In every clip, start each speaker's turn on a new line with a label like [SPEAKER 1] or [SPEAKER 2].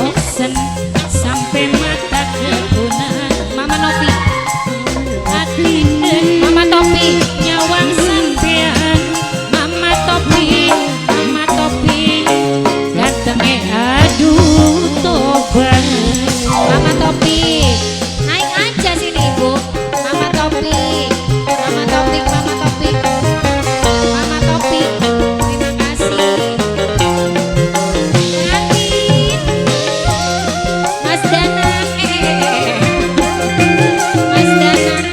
[SPEAKER 1] bosen sampai mata kebunan. Mama Novi hati Mama Topi nyawang sampean. Mama Topi gantenge aduh tobat. Mama Topi naik aja sini ibu. Mama Topi Mama Topi Mama Topi Mama Topi, terima kasih. Mas Danang, Mas Danang,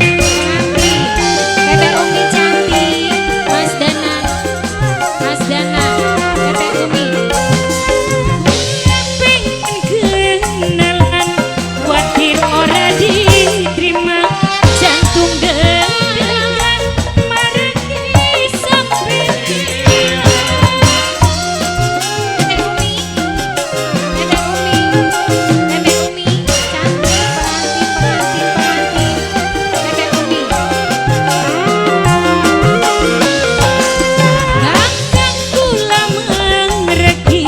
[SPEAKER 1] Tete Umi cantik. Mas Danang, Tete Umi. Pengen kenalan, khawatir ora diterima, jantung deg-degan, maregi sampai. Tete Umi, Tete Umi, Tete Umi, cantik pengantin. Tete Umi. Ganggang kula mengreki,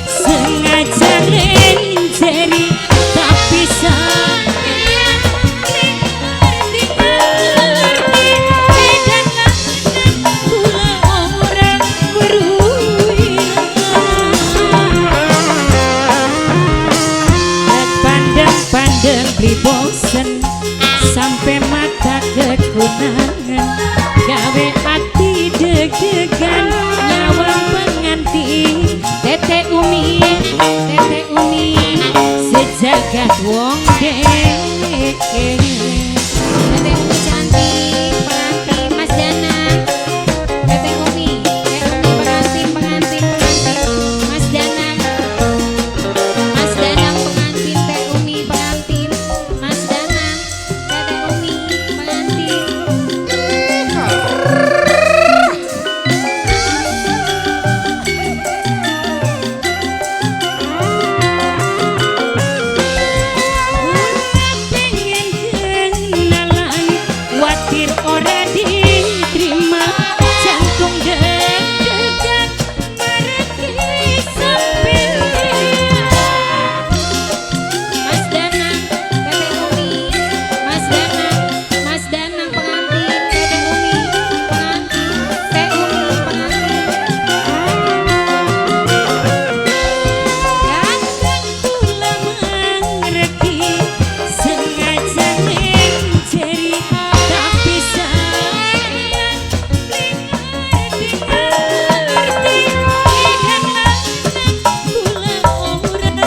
[SPEAKER 1] sengaja ngenjeri, tapi sampean ngerti-ngerti. Edangan kula orang berwirang. Pandang-pandang beli bosen sampai mata kekunangan, gawe hati deg-degan nyawang pengantin. Tete Umi sejagat wong dek. Tete Umi cantik pengantin. Mas Danang, Tete Umi pengantin. Mas Danang pengantin. Tete Umi pengantin. Mas Danang, Tete Umi pengantin. Pengen kenalan, khawatir ora diterima, jantung deg-degan, maregi sampean. Mas Danang, Tete Umi, Mas Danang pengantin. Tete Umi pengantin. Tete Umi pengantin. Ganteng kula mengreki, sengaja ngenjeri, tapi sampean ngerti-ngerti. Edangan kula orang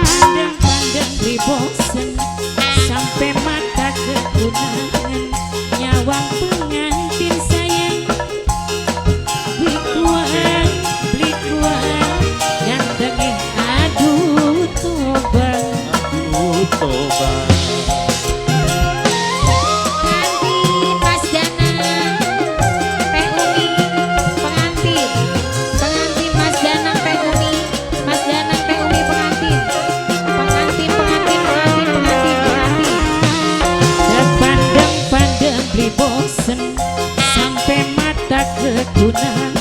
[SPEAKER 1] pandang-pandang beli bosen sampai mata kekunangan, nyawang pengantin sayang. Beli kuat, gantengnya aduh tobat. Pengantin Mas Danang, Teh Umi pengantin. Mas Danang, Teh Umi. Mas Danang, Teh Umi pengantin. Dan pandang-pandang beli bosen sampai mata kekunangan,